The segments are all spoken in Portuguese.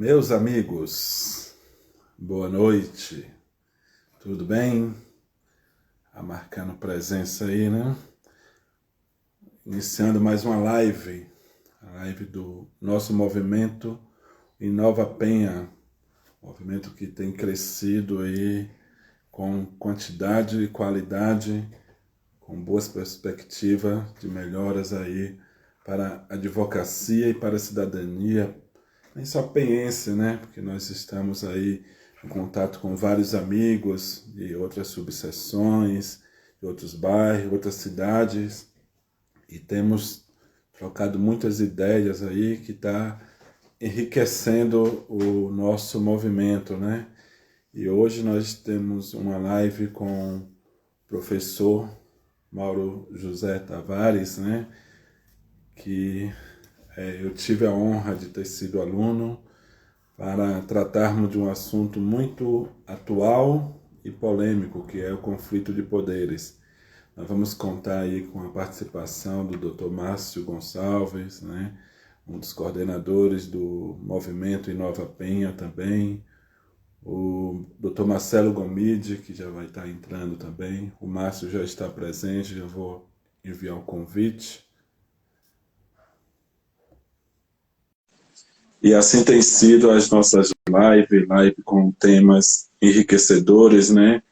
Meus amigos, boa noite, tudo bem? Marcando presença aí, né? Iniciando mais uma live, a live do nosso movimento Inova Penha, movimento que tem crescido aí com quantidade e qualidade, com boas perspectivas de melhoras aí para a advocacia e para a cidadania, nem só penhense, né? Porque nós estamos aí em contato com vários amigos de outras subseções, de outros bairros, outras cidades, e temos trocado muitas ideias aí que está enriquecendo o nosso movimento, né? E hoje nós temos uma live com o professor Mauro José Tavares, né? Que eu tive a honra de ter sido aluno para tratarmos de um assunto muito atual e polêmico, que é o conflito de poderes. Nós vamos contar aí com a participação do Dr. Márcio Gonçalves, né? Um dos coordenadores do movimento Inova Penha também, o Dr. Marcelo Gomide, que já vai estar entrando também, o Márcio já está presente, já vou enviar o convite. E assim tem sido as nossas live com temas enriquecedores, né?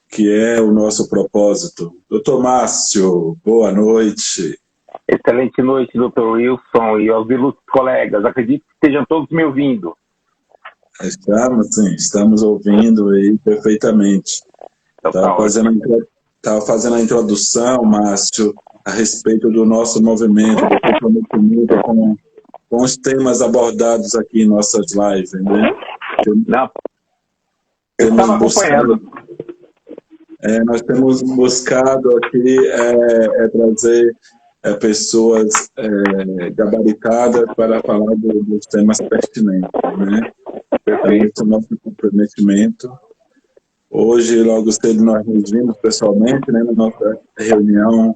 Que é o nosso propósito. Doutor Márcio, boa noite. Excelente noite, doutor Wilson e aos ilustres colegas. Acredito que estejam todos me ouvindo. Estamos ouvindo aí perfeitamente. Estava fazendo a introdução, Márcio, a respeito do nosso movimento, do comprometimento com os temas abordados aqui em nossas lives, né? Eu estava acompanhando. Nós temos buscado aqui trazer pessoas gabaritadas para falar dos temas pertinentes, né? Então, esse é o nosso comprometimento. Hoje, logo cedo, nós nos vimos pessoalmente, né, na nossa reunião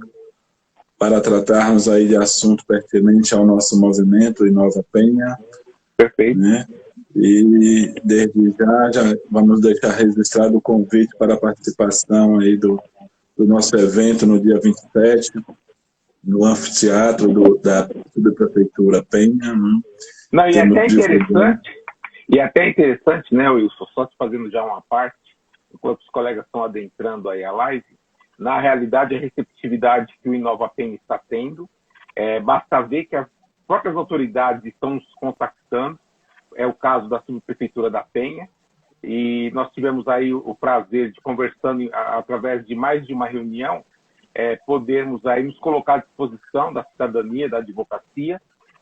para tratarmos aí de assunto pertinente ao nosso movimento Inova Penha. Perfeito. Né? E desde já vamos deixar registrado o convite para a participação aí do nosso evento no dia 27, no anfiteatro da Subprefeitura Penha. Né? Não, e é até interessante, né, Wilson, só te fazendo já uma parte, enquanto os colegas estão adentrando aí a live, na realidade, a receptividade que o Inova Penha está tendo, basta ver que as próprias autoridades estão nos contactando, é o caso da Subprefeitura da Penha, e nós tivemos aí o prazer de, conversando através de mais de uma reunião, podermos aí nos colocar à disposição da cidadania, da advocacia,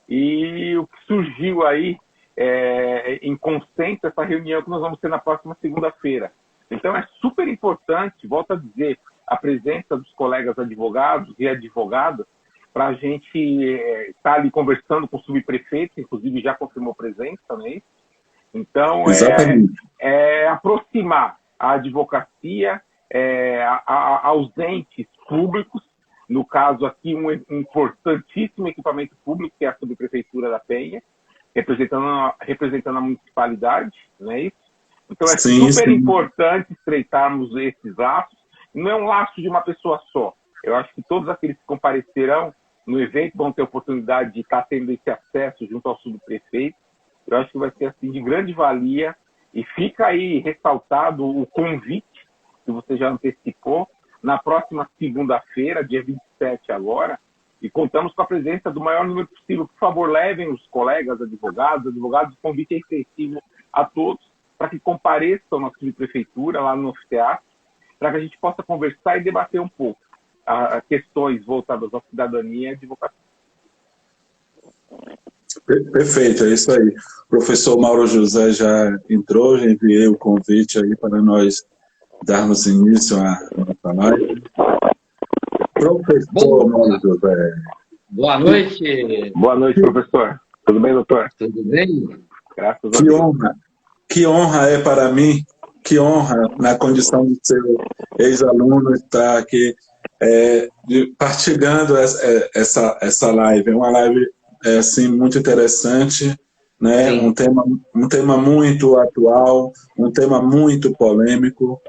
e o que surgiu aí em consenso essa reunião que nós vamos ter na próxima segunda-feira. Então é super importante, volto a dizer, a presença dos colegas advogados e advogadas para a gente estar ali conversando com o subprefeito, inclusive já confirmou presença, né? Então, aproximar a advocacia aos entes públicos, no caso aqui um importantíssimo equipamento público, que é a Subprefeitura da Penha, representando a municipalidade, não é isso? Então é super importante estreitarmos esses laços. Não é um laço de uma pessoa só. Eu acho que todos aqueles que comparecerão no evento vão ter oportunidade de estar tendo esse acesso junto ao subprefeito. Eu acho que vai ser assim de grande valia. E fica aí ressaltado o convite que você já antecipou na próxima segunda-feira, dia 27 agora, e contamos com a presença do maior número possível. Por favor, levem os colegas advogados, o convite é extensivo a todos, para que compareçam na subprefeitura, lá no anfiteatro, para que a gente possa conversar e debater um pouco questões voltadas à cidadania e à advocacia. Perfeito, é isso aí. O professor Mauro José já entrou, já enviei o convite aí para nós darmos início à nossa live. Professor Mauro José. Boa noite. Boa noite, professor. Tudo bem, doutor? Tudo bem? Graças a Deus. Que honra é para mim, que honra na condição de ser ex-aluno estar aqui partilhando essa live. É uma live assim, muito interessante né? Sim. Um tema muito atual, um tema muito polêmico.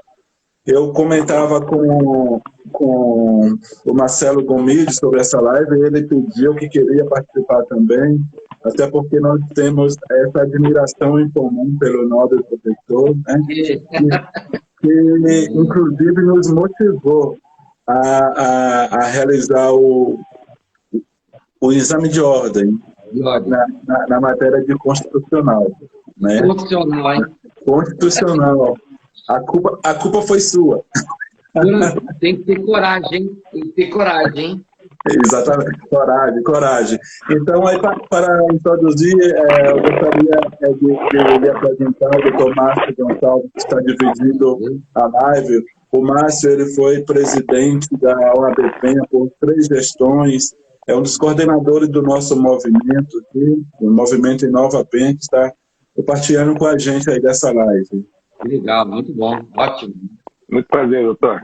Eu comentava com o Marcelo Gomide sobre essa live e ele pediu que queria participar também, até porque nós temos essa admiração em comum pelo nobre professor, né? E- Que inclusive nos motivou a realizar o exame de ordem e olha, na matéria de constitucional, né? funcional, hein? Constitucional. A culpa foi sua. Tem que ter coragem, hein? Tem que ter coragem, hein? Exatamente, coragem. Então, aí, para introduzir, eu gostaria de apresentar o Dr. Márcio Gonçalves, que está dividindo a live. O Márcio ele foi presidente da OAB Penha por 3 gestões, é um dos coordenadores do nosso movimento aqui, o Movimento Inova Penha, que está compartilhando com a gente aí dessa live. Legal, muito bom, ótimo. Muito prazer, doutor.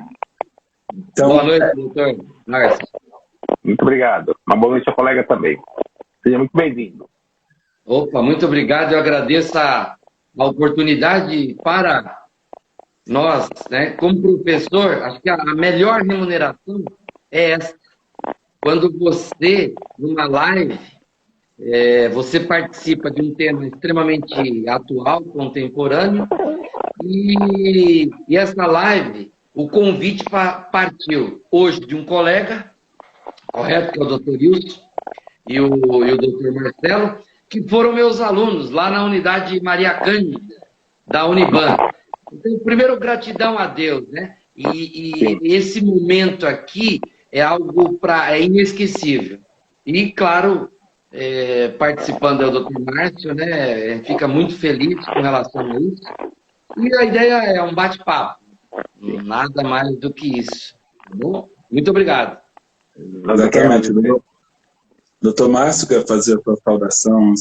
Então, Boa noite, doutor Márcio. Muito obrigado. Uma boa noite ao colega também. Seja muito bem-vindo. Opa, muito obrigado. Eu agradeço a oportunidade para nós, né? Como professor, acho que a melhor remuneração é essa. Quando você, numa live, você participa de um tema extremamente atual, contemporâneo, e essa live, o convite partiu hoje de um colega, correto, que é o doutor Wilson, e o doutor Marcelo, que foram meus alunos lá na unidade Maria Cândida, da Uniban. Então, primeiro, gratidão a Deus, né? E esse momento aqui é algo inesquecível. E, claro, participando do doutor Márcio, né? Fica muito feliz com relação a isso. E a ideia é um bate-papo, nada mais do que isso. Tá bom? Muito obrigado. Exatamente. Doutor Márcio quer fazer a sua saudação?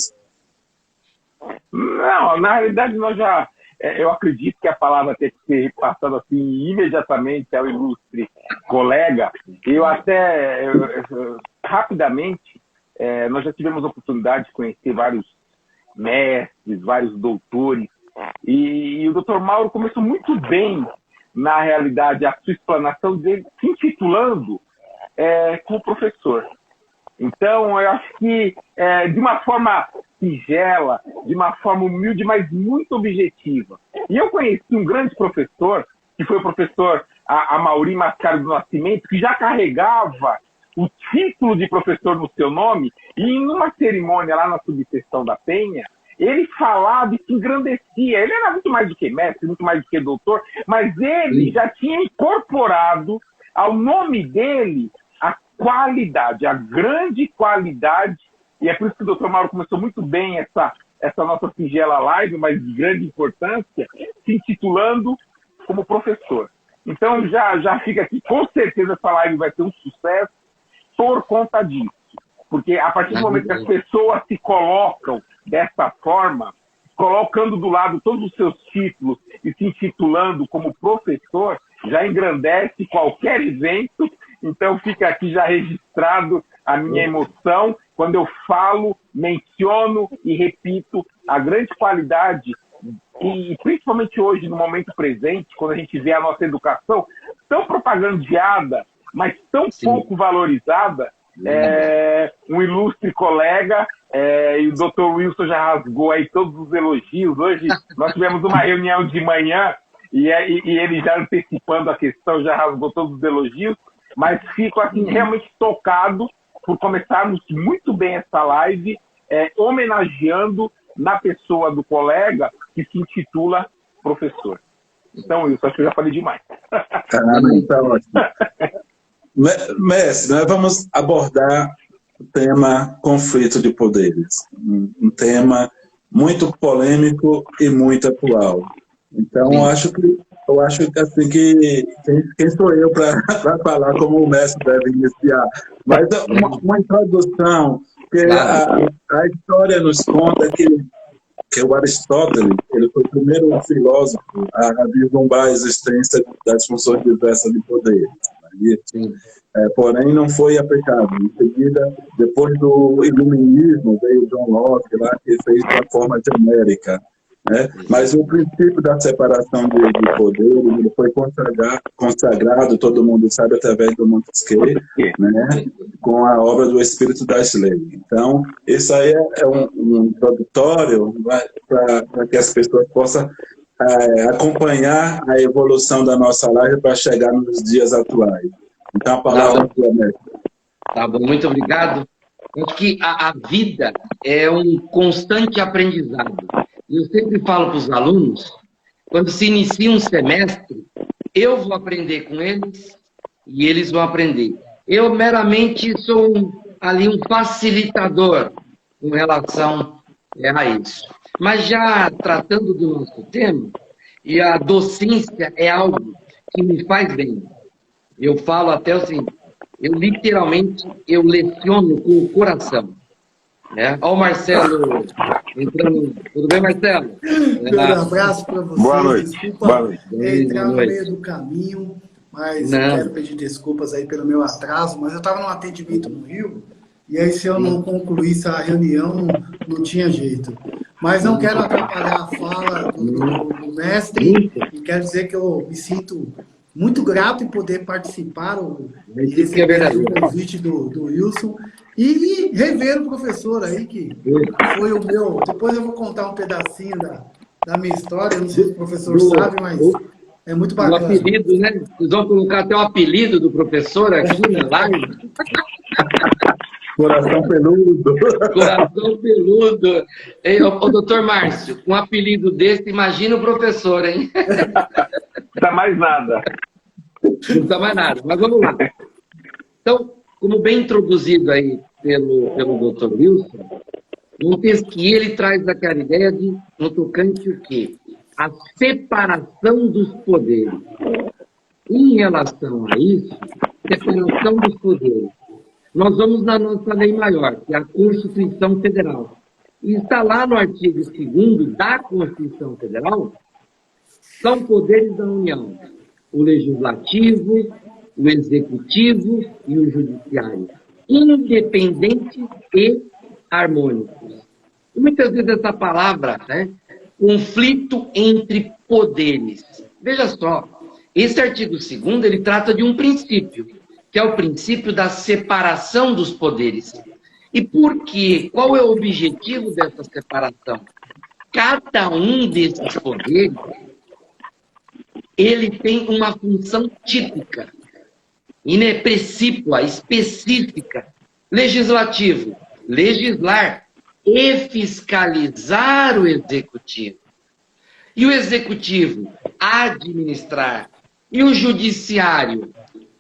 Não, na realidade nós já... Eu acredito que a palavra tem que ser passada assim imediatamente ao ilustre colega. Eu até, rapidamente, nós já tivemos a oportunidade de conhecer vários mestres, vários doutores, e o doutor Mauro começou muito bem, na realidade, a sua explanação dele, se intitulando como professor. Então, eu acho que de uma forma singela, de uma forma humilde, mas muito objetiva. E eu conheci um grande professor, que foi o professor Amaury Mascaro do Nascimento, que já carregava o título de professor no seu nome, e em uma cerimônia lá na subseção da Penha, ele falava e se engrandecia. Ele era muito mais do que mestre, muito mais do que doutor, mas ele já tinha incorporado ao nome dele a qualidade, a grande qualidade, e é por isso que o Dr. Mauro começou muito bem essa nossa singela live, mas de grande importância, se intitulando como professor. Então já fica aqui, com certeza essa live vai ter um sucesso por conta disso. Porque a partir do momento que as pessoas se colocam dessa forma, colocando do lado todos os seus títulos e se intitulando como professor, já engrandece qualquer evento. Então fica aqui já registrado a minha emoção quando eu falo, menciono e repito a grande qualidade, e principalmente hoje, no momento presente, quando a gente vê a nossa educação tão propagandeada, mas tão pouco valorizada, um ilustre colega, e o Dr. Wilson já rasgou aí todos os elogios. Hoje nós tivemos uma reunião de manhã e ele já antecipando a questão, já rasgou todos os elogios, mas fico assim realmente tocado por começarmos muito bem essa live, homenageando na pessoa do colega que se intitula professor. Então, Wilson, acho que eu já falei demais. Tá ótimo. Mestre, nós vamos abordar o tema conflito de poderes, um tema muito polêmico e muito atual. Então, eu acho que assim quem sou eu para falar como o mestre deve iniciar? Mas uma introdução, que a história nos conta que o Aristóteles, ele foi o primeiro filósofo a vislumbrar a existência das funções diversas de poder. Isso. Porém, não foi aplicado. Em seguida, depois do iluminismo, veio John Locke lá, que fez de uma forma genérica. Né? Mas o princípio da separação de poderes ele foi consagrado, todo mundo sabe, através do Montesquieu, né? Com a obra do Espírito das Leis. Então, isso aí é um introdutório para que as pessoas possam acompanhar a evolução da nossa live para chegar nos dias atuais. Então, a palavra é mestre. Tá bom, muito obrigado. Acho que a vida é um constante aprendizado. Eu sempre falo para os alunos, quando se inicia um semestre, eu vou aprender com eles e eles vão aprender. Eu meramente sou ali um facilitador com relação a isso. Mas já tratando do nosso tema, e a docência é algo que me faz bem. Eu falo até assim, eu literalmente leciono com o coração. Olha o Marcelo entrando. Tudo bem, Marcelo? Um abraço para vocês. Boa noite. Desculpa Boa noite. entrar no meio do caminho, mas quero pedir desculpas aí pelo meu atraso, mas eu estava num atendimento no Rio, e aí se eu não concluísse a reunião, não tinha jeito. Mas não quero atrapalhar a fala do mestre, e quero dizer que eu me sinto muito grato em poder participar e receber o convite do Wilson e rever o professor aí, que foi o meu... Depois eu vou contar um pedacinho da minha história, não sei se o professor sabe, mas é muito bacana. O apelido, né? Vocês vão colocar até o apelido do professor aqui na live. Coração peludo. Coração peludo. Ei, ô, doutor Márcio, um apelido desse, imagina o professor, hein? Não dá mais nada. Não dá mais nada, mas vamos lá. Então, como bem introduzido aí pelo Dr. Wilson, Montesquieu ele traz aquela ideia de, no tocante o quê? A separação dos poderes. Em relação a isso, separação dos poderes, nós vamos na nossa lei maior, que é a Constituição Federal. E está lá no artigo 2º da Constituição Federal, são poderes da União: o Legislativo, o Executivo e o Judiciário, independentes e harmônicos. E muitas vezes essa palavra, né, conflito entre poderes. Veja só, esse artigo 2º, ele trata de um princípio, que é o princípio da separação dos poderes. E por quê? Qual é o objetivo dessa separação? Cada um desses poderes, ele tem uma função típica, ineprecípua, específica. Legislativo, legislar e fiscalizar o executivo. E o executivo, administrar. E o judiciário,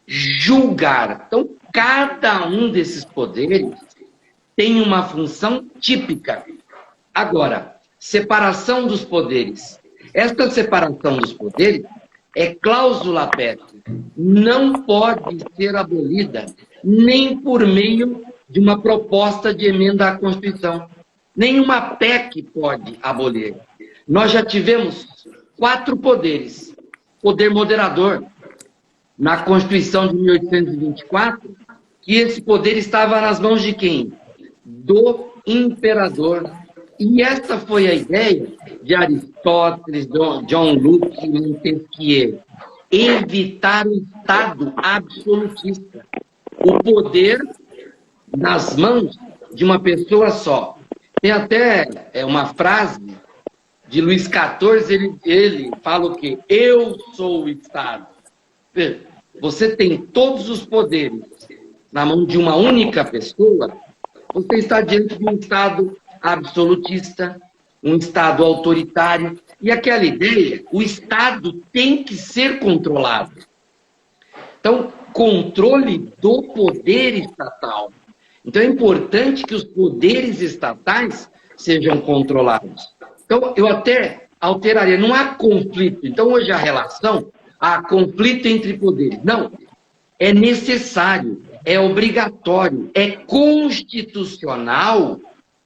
julgar. Então, cada um desses poderes tem uma função típica. Agora, separação dos poderes. Esta separação dos poderes é cláusula pétrea. Não pode ser abolida nem por meio de uma proposta de emenda à Constituição. Nenhuma PEC pode abolir. Nós já tivemos 4 poderes. Poder moderador, na Constituição de 1824, que esse poder estava nas mãos de quem? Do imperador. E essa foi a ideia de Aristóteles, John Locke e Montesquieu. Evitar o Estado absolutista. O poder nas mãos de uma pessoa só. Tem até uma frase de Luís XIV, ele fala o quê? Eu sou o Estado. Você tem todos os poderes na mão de uma única pessoa, você está diante de um Estado absolutista, um Estado autoritário, e aquela ideia, o Estado tem que ser controlado. Então, controle do poder estatal. Então, é importante que os poderes estatais sejam controlados. Então, eu até alteraria, não há conflito. Então, hoje a relação, há conflito entre poderes. Não, é necessário, é obrigatório, é constitucional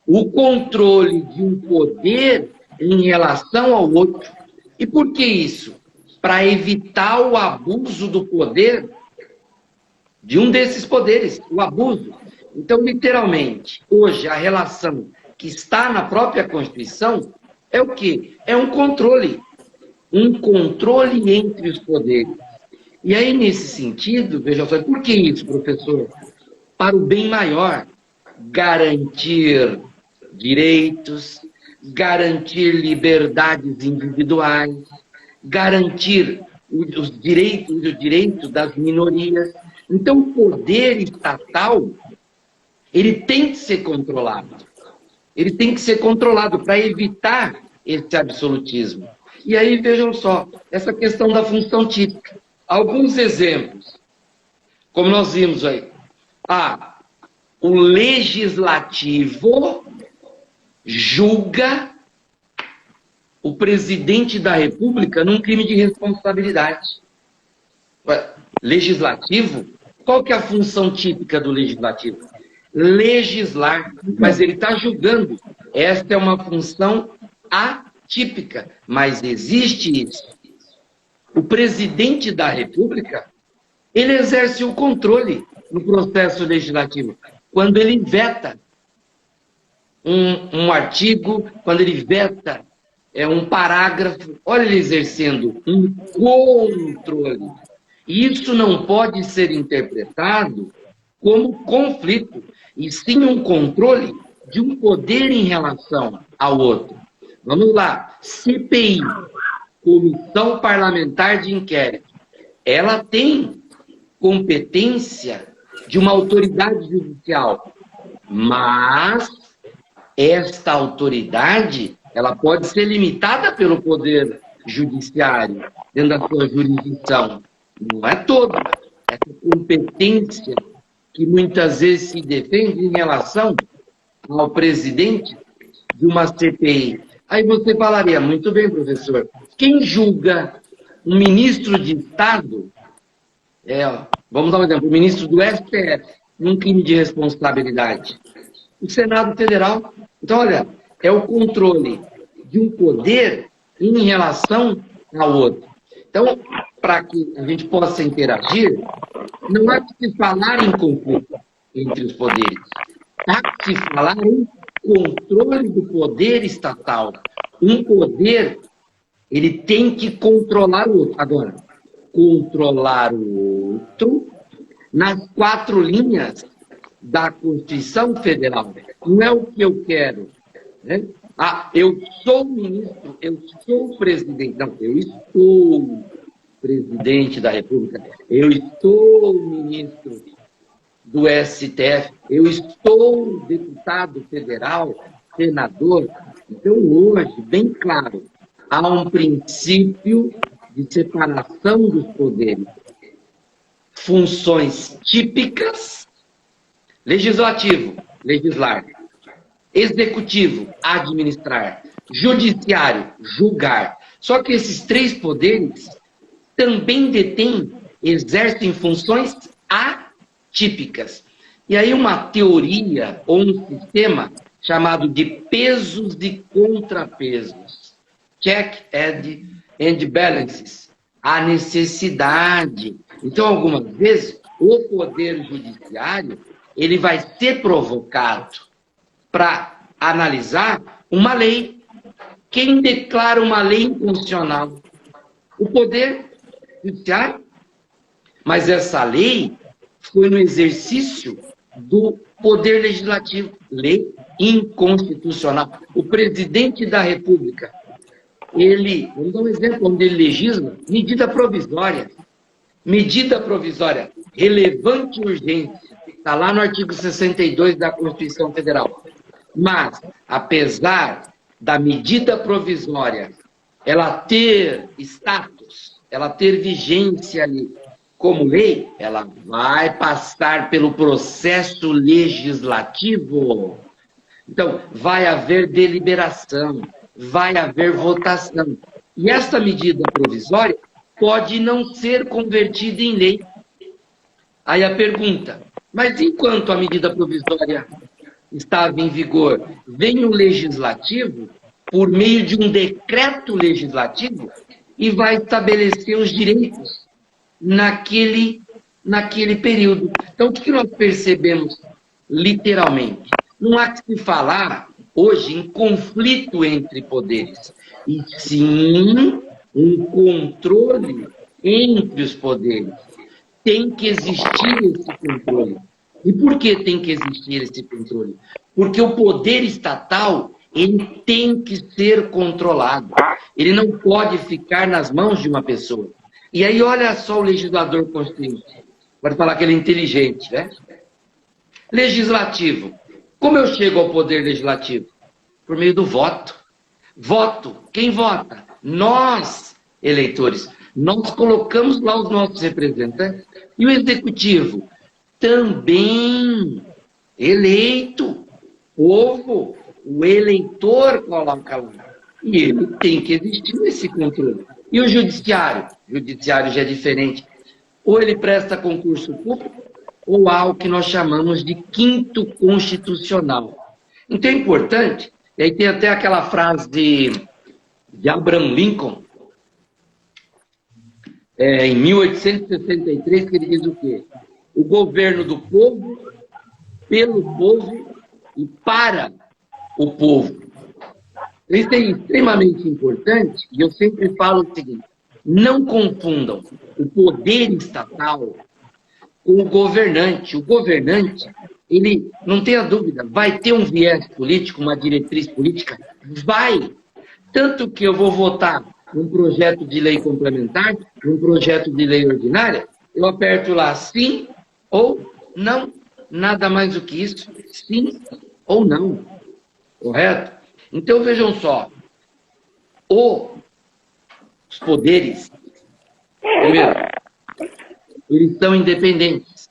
o controle de um poder em relação ao outro. E por que isso? Para evitar o abuso do poder de um desses poderes, o abuso. Então, literalmente, hoje, a relação que está na própria Constituição é o quê? É um controle entre os poderes. E aí, nesse sentido, veja só, por que isso, professor? Para o bem maior, garantir direitos, garantir liberdades individuais, garantir os direitos das minorias. Então, o poder estatal, ele tem que ser controlado. Ele tem que ser controlado para evitar esse absolutismo. E aí, vejam só, essa questão da função típica. Alguns exemplos, como nós vimos aí. O legislativo julga o presidente da República num crime de responsabilidade. Legislativo? Qual que é a função típica do legislativo? Legislar, mas ele está julgando. Esta é uma função atípica, mas existe isso. O presidente da República, ele exerce o controle no processo legislativo, quando ele veta um artigo, quando ele veta um parágrafo, olha ele exercendo um controle. E isso não pode ser interpretado como conflito, e sim um controle de um poder em relação ao outro. Vamos lá, CPI, Comissão Parlamentar de Inquérito, ela tem competência de uma autoridade judicial, mas esta autoridade, ela pode ser limitada pelo poder judiciário, dentro da sua jurisdição. Não é toda. Essa competência que muitas vezes se defende em relação ao presidente de uma CPI. Aí você falaria, muito bem, professor, quem julga um ministro de Estado, vamos dar um exemplo, o ministro do STF, num crime de responsabilidade? O Senado Federal. Então, olha, é o controle de um poder em relação ao outro. Então, para que a gente possa interagir, não há que se falar em conflito entre os poderes. Há que se falar em controle do poder estatal. Um poder, ele tem que controlar o outro. Agora, controlar o outro nas 4 linhas da Constituição Federal. Não é o que eu quero, né? Eu sou ministro, eu sou presidente. Não, eu estou presidente da República, eu estou ministro do STF, eu estou deputado federal, senador. Então, hoje, bem claro, há um princípio de separação dos poderes. Funções típicas: legislativo, legislar; executivo, administrar; judiciário, julgar. Só que esses 3 poderes também exercem funções atípicas. E aí uma teoria ou um sistema chamado de pesos e contrapesos, check and balances, a necessidade. Então, algumas vezes, o poder judiciário, ele vai ser provocado para analisar uma lei. Quem declara uma lei inconstitucional? O poder judiciário. Mas essa lei foi no exercício do poder legislativo. Lei inconstitucional. O presidente da República, vamos dar um exemplo onde ele legisla, medida provisória. Medida provisória, relevante e urgente. Está lá no artigo 62 da Constituição Federal. Mas, apesar da medida provisória ela ter status, ela ter vigência ali como lei, ela vai passar pelo processo legislativo. Então, vai haver deliberação, vai haver votação. E essa medida provisória pode não ser convertida em lei. Aí a pergunta, mas enquanto a medida provisória estava em vigor, vem o legislativo, por meio de um decreto legislativo, e vai estabelecer os direitos naquele período. Então, o que nós percebemos literalmente? Não há que se falar hoje em conflito entre poderes, e sim um controle entre os poderes. Tem que existir esse controle. E por que tem que existir esse controle? Porque o poder estatal, ele tem que ser controlado. Ele não pode ficar nas mãos de uma pessoa. E aí, olha só o legislador constituinte. Pode falar que ele é inteligente, né? Legislativo. Como eu chego ao poder legislativo? Por meio do voto. Voto. Quem vota? Nós, eleitores. Nós colocamos lá os nossos representantes. E o executivo? Também eleito. Povo. O eleitor coloca lá. E ele tem que existir esse controle. E o judiciário? O judiciário já é diferente. Ou ele presta concurso público, ou há o que nós chamamos de quinto constitucional. Então é importante, e aí tem até aquela frase de Abraham Lincoln, em 1863, que ele diz o quê? O governo do povo, pelo povo e para o povo. Isso é extremamente importante, e eu sempre falo o seguinte, não confundam o poder estatal com o governante. O governante, ele, não tenha dúvida, vai ter um viés político, uma diretriz política? Vai! Tanto que eu vou votar num projeto de lei complementar, num projeto de lei ordinária, eu aperto lá sim ou não, nada mais do que isso, sim ou não, correto? Então vejam só, os poderes, primeiro, eles são independentes,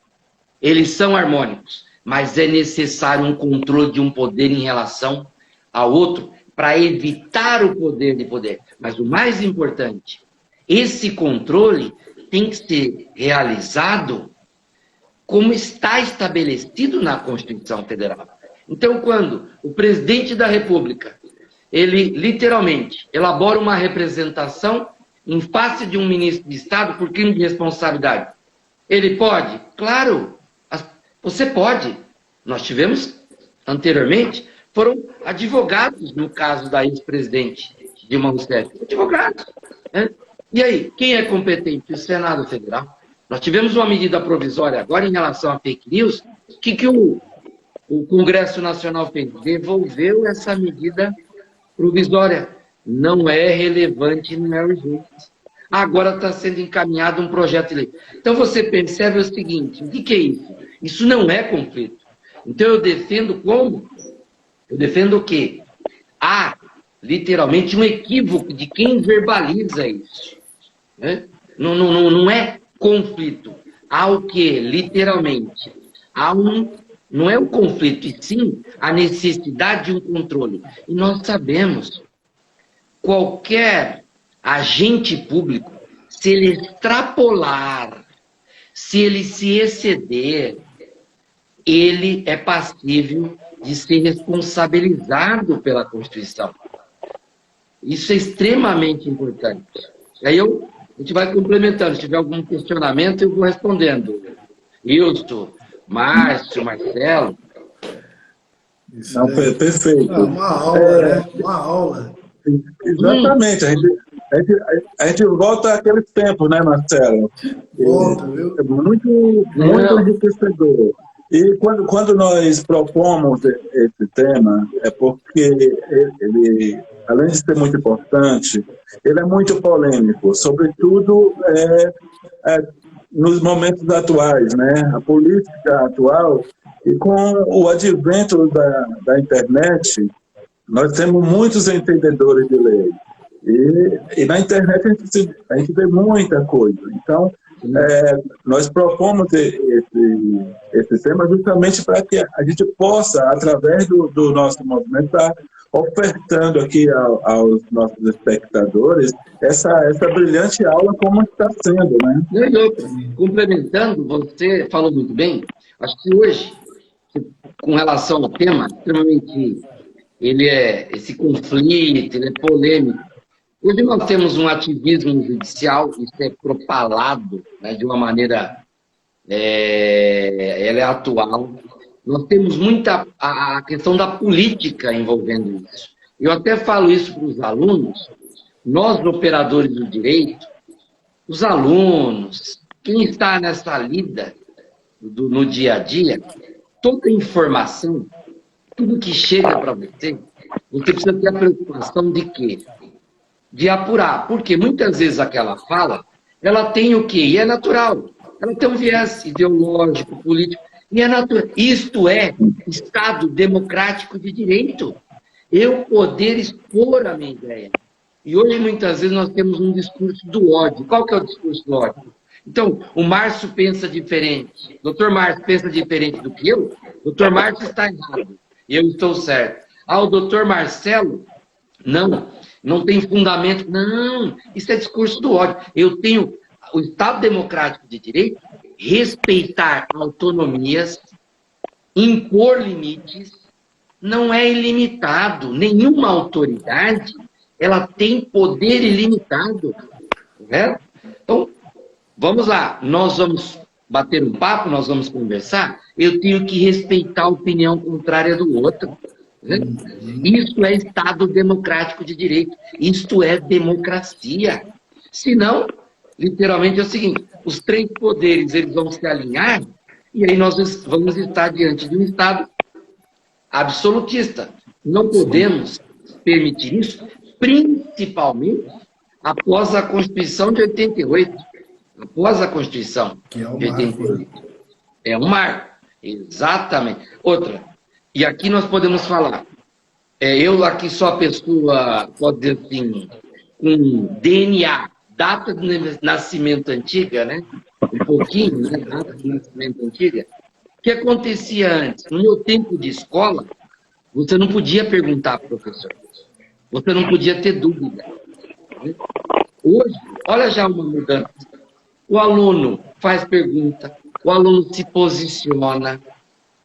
eles são harmônicos, mas é necessário um controle de um poder em relação ao outro para evitar o poder de poder. Mas o mais importante, esse controle tem que ser realizado como está estabelecido na Constituição Federal. Então, quando o presidente da República, ele literalmente elabora uma representação em face de um ministro de Estado por crime de responsabilidade, ele pode? Claro, você pode. Nós tivemos, anteriormente, foram advogados no caso da ex-presidente Dilma Rousseff. Advogados. Né? E aí, quem é competente? O Senado Federal. Nós tivemos uma medida provisória agora em relação a fake news, que o Congresso Nacional fez? Devolveu essa medida provisória. Não é relevante, não é urgente. Agora está sendo encaminhado um projeto de lei. Então você percebe o seguinte, o que é isso? Isso não é conflito. Então eu defendo como? Eu defendo o quê? Há, literalmente, um equívoco de quem verbaliza isso. Né? Não é conflito. Há o quê? Literalmente. Não é o conflito, e sim a necessidade de um controle. E nós sabemos, qualquer agente público, se ele extrapolar, se ele se exceder, ele é passível de ser responsabilizado pela Constituição. Isso é extremamente importante. Aí a gente vai complementando. Se tiver algum questionamento, eu vou respondendo. Wilson, Márcio, Marcelo. Não, perfeito. Uma aula, né? Uma aula. Exatamente. A gente volta àquele tempo, né, Marcelo? Volta, viu? É muito enriquecedor. E quando nós propomos esse tema, é porque ele, além de ser muito importante, ele é muito polêmico, sobretudo nos momentos atuais, né? A política atual, e com o advento da internet, nós temos muitos entendedores de lei. E na internet a gente vê muita coisa. Então, nós propomos esse tema justamente para que a gente possa, através do nosso movimento, estar ofertando aqui aos nossos espectadores essa brilhante aula como está sendo, né? E outra, complementando, você falou muito bem, acho que hoje, com relação ao tema, extremamente, esse conflito, ele é polêmico. Hoje nós temos um ativismo judicial, isso é propalado, né, de uma maneira ela é atual. Nós temos muita a questão da política envolvendo isso. Eu até falo isso para os alunos, nós, operadores do direito, os alunos, quem está nessa lida no dia a dia, toda informação, tudo que chega para você, você precisa ter a preocupação de quê? De apurar. Porque muitas vezes aquela fala, ela tem o quê? E é natural. Ela tem um viés ideológico, político, e é natural. Isto é Estado democrático de direito. Eu poder expor a minha ideia. E hoje, muitas vezes, nós temos um discurso do ódio. Qual que é o discurso do ódio? Então, o Márcio pensa diferente. O doutor Márcio pensa diferente do que eu. O doutor Márcio está errado. E eu estou certo. Ah, o doutor Marcelo, não tem fundamento. Não, isso é discurso do ódio. Eu tenho o Estado democrático de direito, respeitar autonomias, impor limites, não é ilimitado. Nenhuma autoridade, ela tem poder ilimitado. Correto? Então, vamos lá. Nós vamos bater um papo, nós vamos conversar. Eu tenho que respeitar a opinião contrária do outro. Né? Isso é Estado democrático de direito. Isto é democracia. Senão, literalmente é o seguinte, os três poderes eles vão se alinhar e aí nós vamos estar diante de um Estado absolutista. Não podemos permitir isso, principalmente após a Constituição de 88. Após a Constituição de 88. É um marco. Exatamente. Outra, e aqui nós podemos falar, eu aqui sou a pessoa, pode dizer assim, com DNA, data de nascimento antiga, né? Um pouquinho, né? Data de nascimento antiga. O que acontecia antes? No meu tempo de escola, você não podia perguntar para o professor. Você não podia ter dúvida. Né? Hoje, olha já uma mudança. O aluno faz pergunta, o aluno se posiciona.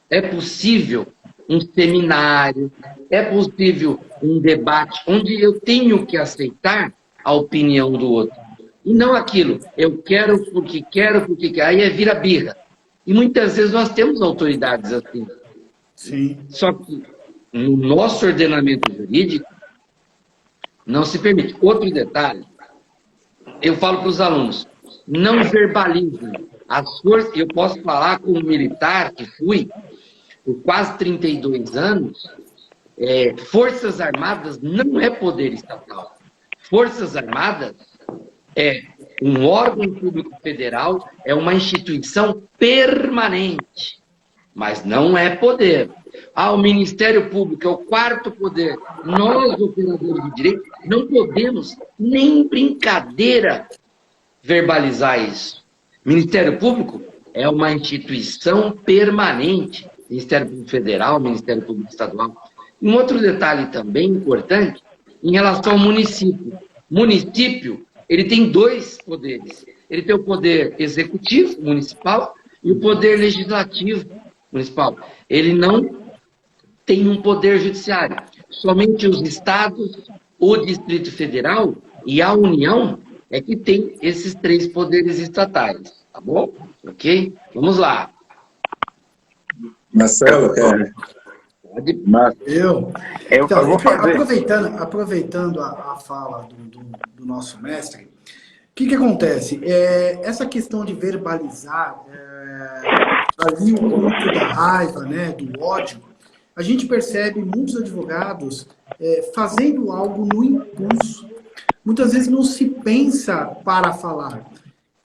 É possível um seminário, é possível um debate onde eu tenho que aceitar a opinião do outro. E não aquilo, eu quero porque quero, aí vira birra. E muitas vezes nós temos autoridades assim. Sim. Só que no nosso ordenamento jurídico não se permite. Outro detalhe, eu falo para os alunos, não verbalizem as forças. Eu posso falar como militar que fui por quase 32 anos, Forças Armadas não é poder estatal. Forças Armadas é um órgão público federal, é uma instituição permanente, mas não é poder. O Ministério Público é o quarto poder. Nós, operadores de direito, não podemos nem brincadeira verbalizar isso. Ministério Público é uma instituição permanente. Ministério Público Federal, Ministério Público Estadual. E um outro detalhe também importante, em relação ao município. Município, ele tem dois poderes. Ele tem o poder executivo municipal e o poder legislativo municipal. Ele não tem um poder judiciário. Somente os estados, o Distrito Federal e a União é que tem esses três poderes estatais. Tá bom? Ok? Vamos lá. Marcelo, Então, vou fazer. Aproveitando a fala do nosso mestre, o que acontece? Essa questão de verbalizar ali o culto da raiva, né, do ódio, a gente percebe muitos advogados fazendo algo no impulso. Muitas vezes não se pensa para falar.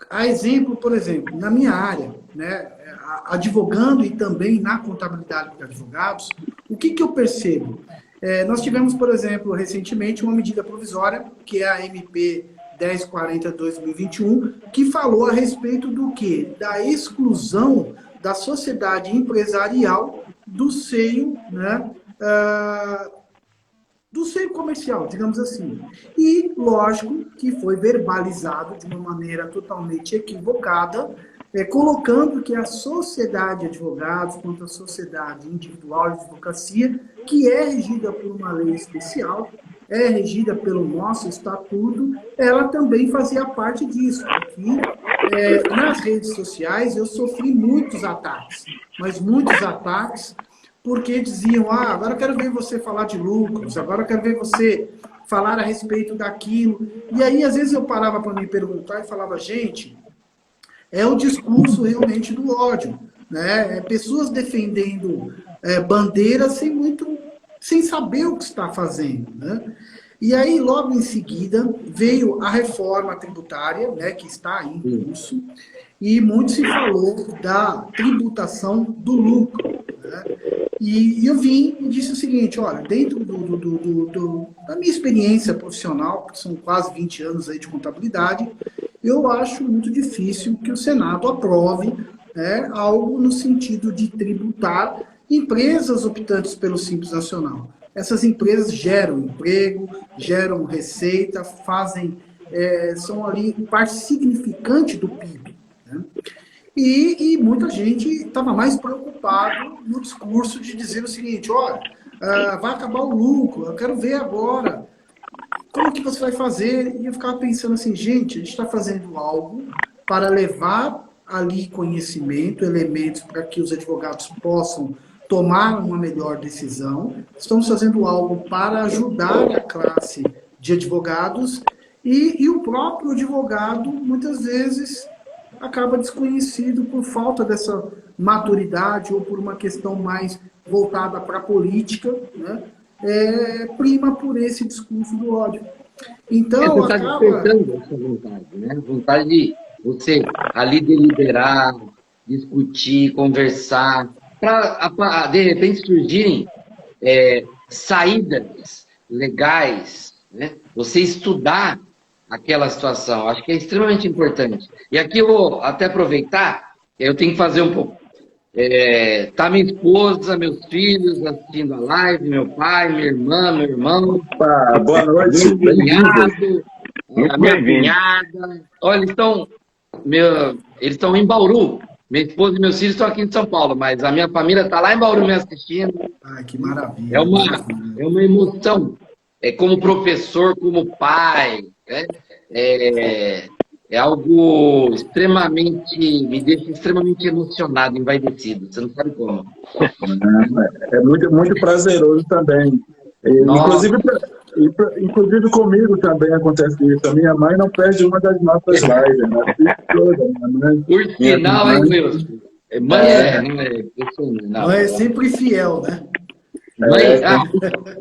A exemplo, por exemplo, na minha área, né, advogando e também na contabilidade de advogados, o que eu percebo? Nós tivemos, por exemplo, recentemente uma medida provisória, que é a MP 1040/2021, que falou a respeito do quê? Da exclusão da sociedade empresarial do seio, né, do seio comercial, digamos assim. E, lógico, que foi verbalizado de uma maneira totalmente equivocada, colocando que a sociedade de advogados, quanto a sociedade individual de advocacia, que é regida por uma lei especial, é regida pelo nosso estatuto, ela também fazia parte disso, que nas redes sociais eu sofri muitos ataques, mas muitos ataques, porque diziam, agora eu quero ver você falar de lucros, agora eu quero ver você falar a respeito daquilo. E aí, às vezes, eu parava para me perguntar e falava, gente, é o discurso realmente do ódio, né? Pessoas defendendo bandeiras sem saber o que está fazendo, né? E aí, logo em seguida, veio a reforma tributária, né, que está em curso, e muito se falou da tributação do lucro, né? E eu vim e disse o seguinte, olha, dentro da minha experiência profissional, que são quase 20 anos aí de contabilidade, eu acho muito difícil que o Senado aprove, né, algo no sentido de tributar empresas optantes pelo Simples Nacional. Essas empresas geram emprego, geram receita, são ali parte significante do PIB, né? E muita gente estava mais preocupado no discurso de dizer o seguinte, olha, vai acabar o lucro, eu quero ver agora, como que você vai fazer? E eu ficava pensando assim, gente, a gente está fazendo algo para levar ali conhecimento, elementos para que os advogados possam tomar uma melhor decisão, estamos fazendo algo para ajudar a classe de advogados e o próprio advogado, muitas vezes, acaba desconhecido por falta dessa maturidade ou por uma questão mais voltada para a política, né? Prima por esse discurso do ódio. Então, você está despertando essa vontade, né? Vontade de você ali deliberar, discutir, conversar, para, de repente, surgirem saídas legais, né? Você estudar aquela situação. Acho que é extremamente importante. E aqui eu vou até aproveitar, eu tenho que fazer um pouco. Tá minha esposa, meus filhos assistindo a live, meu pai, minha irmã, meu irmão. Opa, boa noite. Meu cunhado, a minha cunhada. Olha, eles estão em Bauru. Minha esposa e meus filhos estão aqui em São Paulo, mas a minha família está lá em Bauru me assistindo. Ai, que maravilha. É uma emoção. Como professor, como pai, né? É algo extremamente, me deixa extremamente emocionado, envaidecido, você não sabe como. É muito, muito prazeroso também. Inclusive comigo também acontece isso. A minha mãe não perde uma das nossas lives, né? Por sinal, hein, Wilson? Mãe é sempre fiel, né?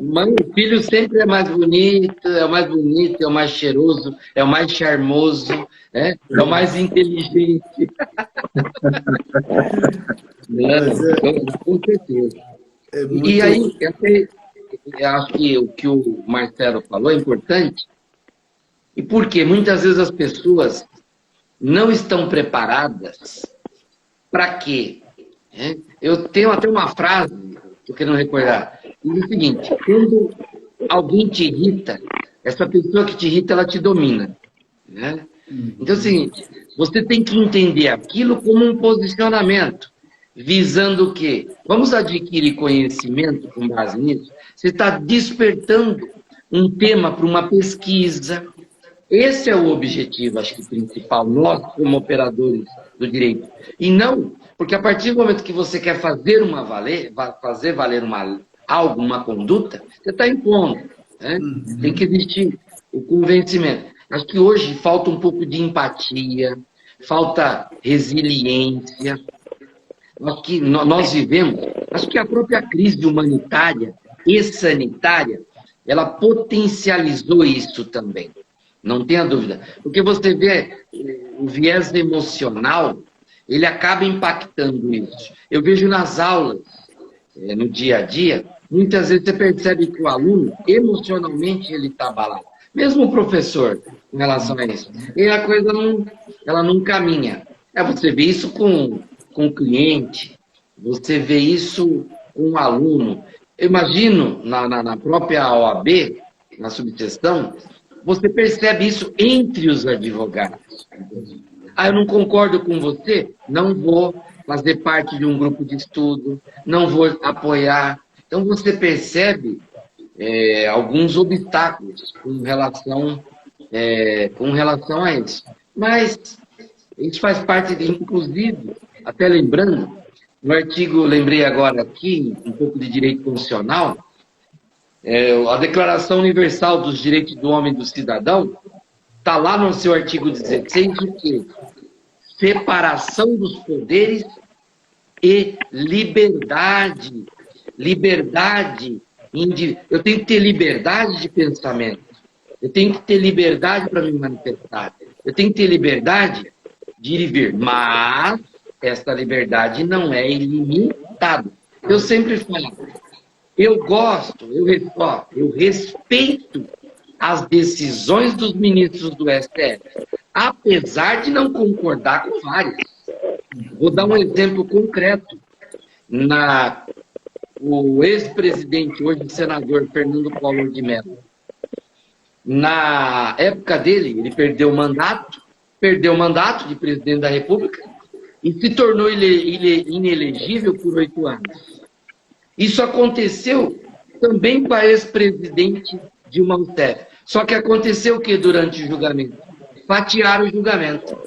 Mãe, o filho sempre é mais bonito, é o mais cheiroso, é o mais charmoso, né? É o mais inteligente. Com certeza. E aí, eu acho que o que o Marcelo falou é importante, e porque muitas vezes as pessoas não estão preparadas para quê? Eu tenho até uma frase, estou querendo recordar, diz o seguinte: quando alguém te irrita, essa pessoa que te irrita, ela te domina, né? Então é o seguinte, você tem que entender aquilo como um posicionamento, visando o quê? Vamos adquirir conhecimento com base nisso? Você está despertando um tema para uma pesquisa. Esse é o objetivo, acho que principal, nós como operadores do direito. E não, porque a partir do momento que você quer fazer valer uma conduta, você está impondo, né? Tem que existir o convencimento. Acho que hoje falta um pouco de empatia, falta resiliência. Acho que nós vivemos, acho que a própria crise humanitária e sanitária, ela potencializou isso também. Não tenha dúvida. Porque você vê o viés emocional, ele acaba impactando isso. Eu vejo nas aulas, no dia a dia, muitas vezes você percebe que o aluno, emocionalmente, ele está abalado. Mesmo o professor, em relação a isso. E a coisa não caminha. Você vê isso com o cliente, você vê isso com o aluno. Eu imagino, na própria OAB, na subseção, você percebe isso entre os advogados. Eu não concordo com você, não vou fazer parte de um grupo de estudo, não vou apoiar. Então você percebe alguns obstáculos com relação a isso. Mas Isso faz parte, inclusive, até lembrando, no artigo, lembrei agora aqui, um pouco de direito constitucional, a Declaração Universal dos Direitos do Homem e do Cidadão, está lá no seu artigo 16, o quê? Separação dos poderes e liberdade. Liberdade. Eu tenho que ter liberdade de pensamento. Eu tenho que ter liberdade para me manifestar. Eu tenho que ter liberdade de ir e vir. Mas essa liberdade não é ilimitada. Eu sempre falo, eu respeito as decisões dos ministros do STF, apesar de não concordar com várias. Vou dar um exemplo concreto. O ex-presidente, hoje senador, Fernando Collor de Mello, na época dele, ele perdeu o mandato de presidente da República e se tornou inelegível por 8 anos. Isso aconteceu também com a ex-presidente Dilma Rousseff. Só que aconteceu o que durante o julgamento? Fatiaram o julgamento.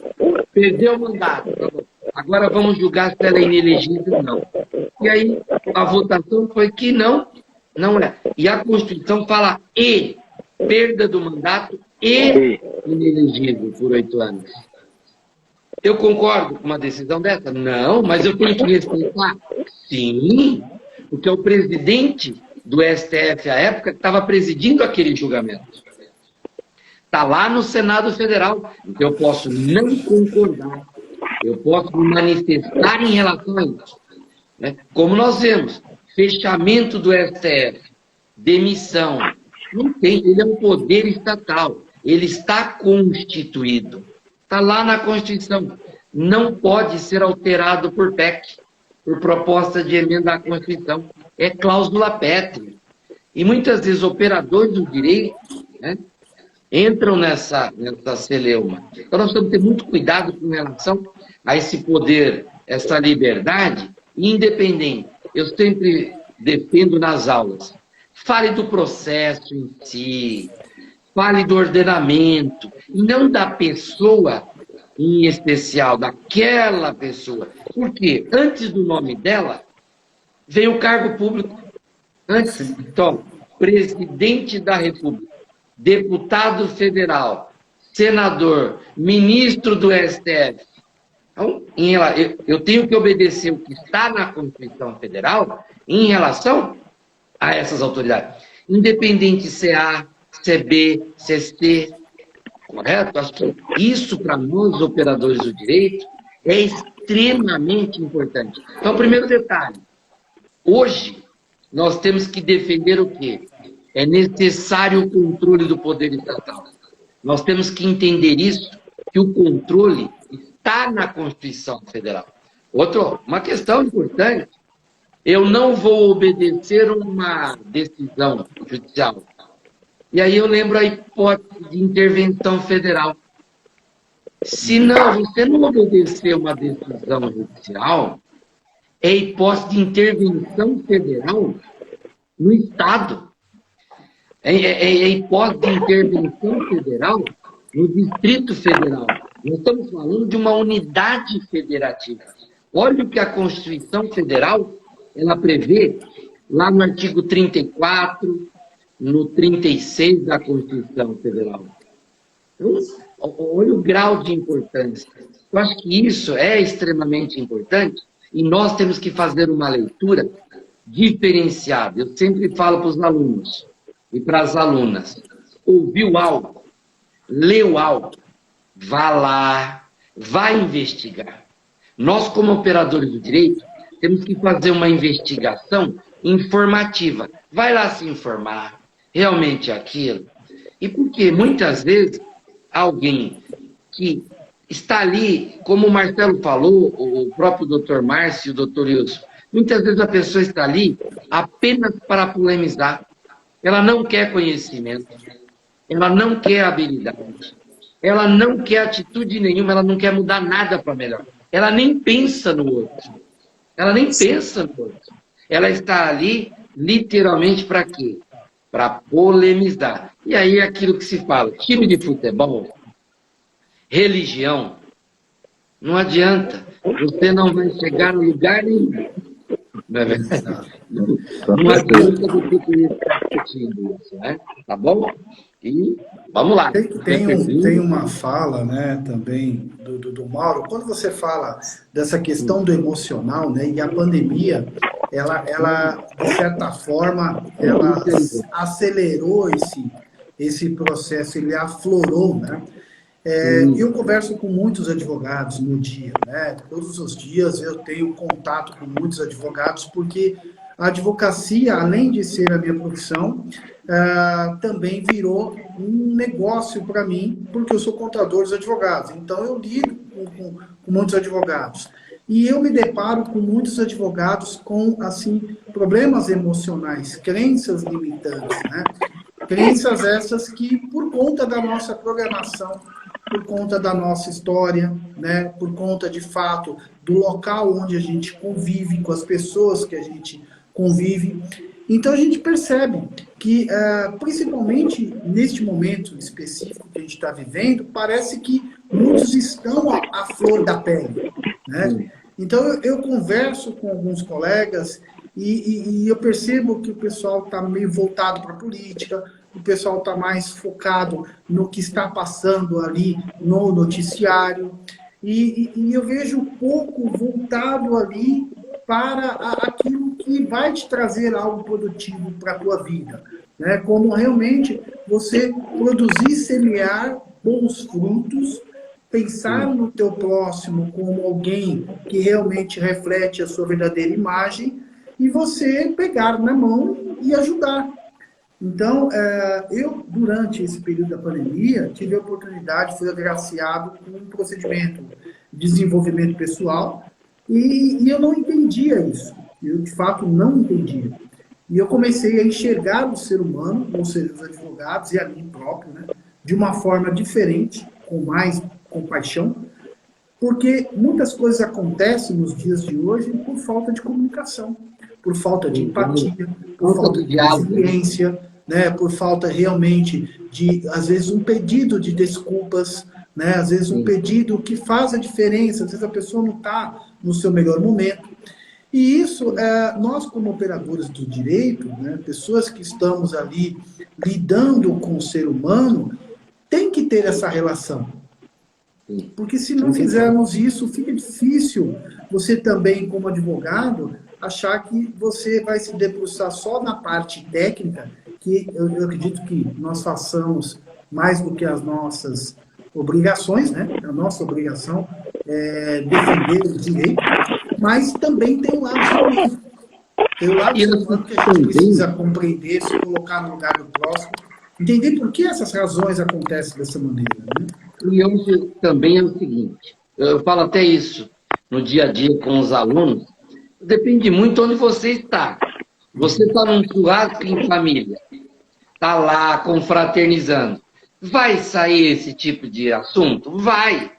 Perdeu o mandato. Agora vamos julgar se ela é inelegível ou não. E aí a votação foi que não é. E a Constituição fala perda do mandato e inelegível por 8 anos. Eu concordo com uma decisão dessa? Não, mas eu tenho que respeitar? Sim, porque é o presidente do STF à época que estava presidindo aquele julgamento. Está lá no Senado Federal. Então eu posso não concordar. Eu posso me manifestar em relação a isso. Né? Como nós vemos, fechamento do STF, demissão. Não tem, ele é um poder estatal. Ele está constituído. Está lá na Constituição. Não pode ser alterado por PEC, por proposta de emenda à Constituição. É cláusula pétrea. E muitas vezes operadores do direito, né, entram nessa celeuma. Então nós temos que ter muito cuidado com relação a esse poder, essa liberdade independente. Eu sempre defendo nas aulas. Fale do processo em si, fale do ordenamento, e não da pessoa em especial, daquela pessoa. Porque antes do nome dela, veio o cargo público. Antes, então, presidente da República, deputado federal, senador, ministro do STF. Então, eu tenho que obedecer o que está na Constituição Federal em relação a essas autoridades. Independente se é A, se é B, se é C, correto? Acho que isso, para nós, operadores do direito, é extremamente importante. Então, primeiro detalhe. Hoje, nós temos que defender o quê? É necessário o controle do poder estatal. Nós temos que entender isso, que o controle está na Constituição Federal. Uma questão importante, eu não vou obedecer uma decisão judicial. E aí eu lembro a hipótese de intervenção federal. Se não, você não obedecer uma decisão judicial, é hipótese de intervenção federal no Estado. É hipótese de intervenção federal no Distrito Federal. Nós estamos falando de uma unidade federativa. Olha o que a Constituição Federal ela prevê lá no artigo 34, no 36 da Constituição Federal. Então, olha o grau de importância. Eu acho que isso é extremamente importante e nós temos que fazer uma leitura diferenciada. Eu sempre falo para os alunos e para as alunas, ouviu algo, leu algo, vá lá, vá investigar. Nós, como operadores do direito, temos que fazer uma investigação informativa. Vai lá se informar, realmente é aquilo. E porque muitas vezes alguém que está ali, como o Marcelo falou, o próprio doutor Márcio e o doutor Wilson, muitas vezes a pessoa está ali apenas para polemizar. Ela não quer conhecimento, ela não quer habilidade, ela não quer atitude nenhuma, ela não quer mudar nada para melhor. Ela nem pensa no outro. Ela nem pensa no outro. Ela está ali, literalmente, para quê? Para polemizar. E aí aquilo que se fala, time de futebol, religião, Não adianta. Você não vai chegar no lugar nenhum. Não é verdade? Não adianta você ficar discutindo isso, né? Tá bom? E vamos lá. Tem uma fala, né, também do Mauro, quando você fala dessa questão do emocional, né, e a pandemia, ela de certa forma, ela acelerou esse processo, ele aflorou, né? Eu converso com muitos advogados no dia, né? Todos os dias eu tenho contato com muitos advogados, porque a advocacia, além de ser a minha profissão, também virou um negócio para mim, porque eu sou contador dos advogados. Então, eu lido com muitos advogados. E eu me deparo com muitos advogados com, assim, problemas emocionais, crenças limitantes, né? Crenças essas que, por conta da nossa programação, por conta da nossa história, né? Por conta, de fato, do local onde a gente convive, com as pessoas que a gente convive. Então, a gente percebe que, principalmente neste momento específico que a gente está vivendo, parece que muitos estão à flor da pele, né? Então, eu converso com alguns colegas e eu percebo que o pessoal está meio voltado para a política, o pessoal está mais focado no que está passando ali no noticiário, e eu vejo um pouco voltado ali para aquilo que vai te trazer algo produtivo para a tua vida, né? Como realmente você produzir, semear bons frutos, pensar no teu próximo como alguém que realmente reflete a sua verdadeira imagem e você pegar na mão e ajudar. Então, eu, durante esse período da pandemia, tive a oportunidade, fui agraciado com um procedimento de desenvolvimento pessoal e eu não entendia isso. Eu, de fato, não entendia. E eu comecei a enxergar o ser humano, ou seja, os advogados e a mim próprio, né, de uma forma diferente, com mais compaixão, porque muitas coisas acontecem nos dias de hoje por falta de comunicação, por falta de empatia, por falta de resiliência, né, por falta realmente de, às vezes, um pedido de desculpas, né, às vezes um pedido que faz a diferença, às vezes a pessoa não está no seu melhor momento. E isso, nós como operadores do direito, né, pessoas que estamos ali lidando com o ser humano, tem que ter essa relação. Porque se não fizermos isso, fica difícil você também, como advogado, achar que você vai se debruçar só na parte técnica, que eu acredito que nós façamos mais do que as nossas obrigações, né? A nossa obrigação é defender o direito, mas também tem um lado humano. Tem o lado humano que a gente precisa compreender, se colocar no lugar do próximo, entender por que essas razões acontecem dessa maneira, né? E hoje também é o seguinte, eu falo até isso no dia a dia com os alunos, depende muito onde você está. Você está num churrasco em família, está lá confraternizando. Vai sair esse tipo de assunto? Vai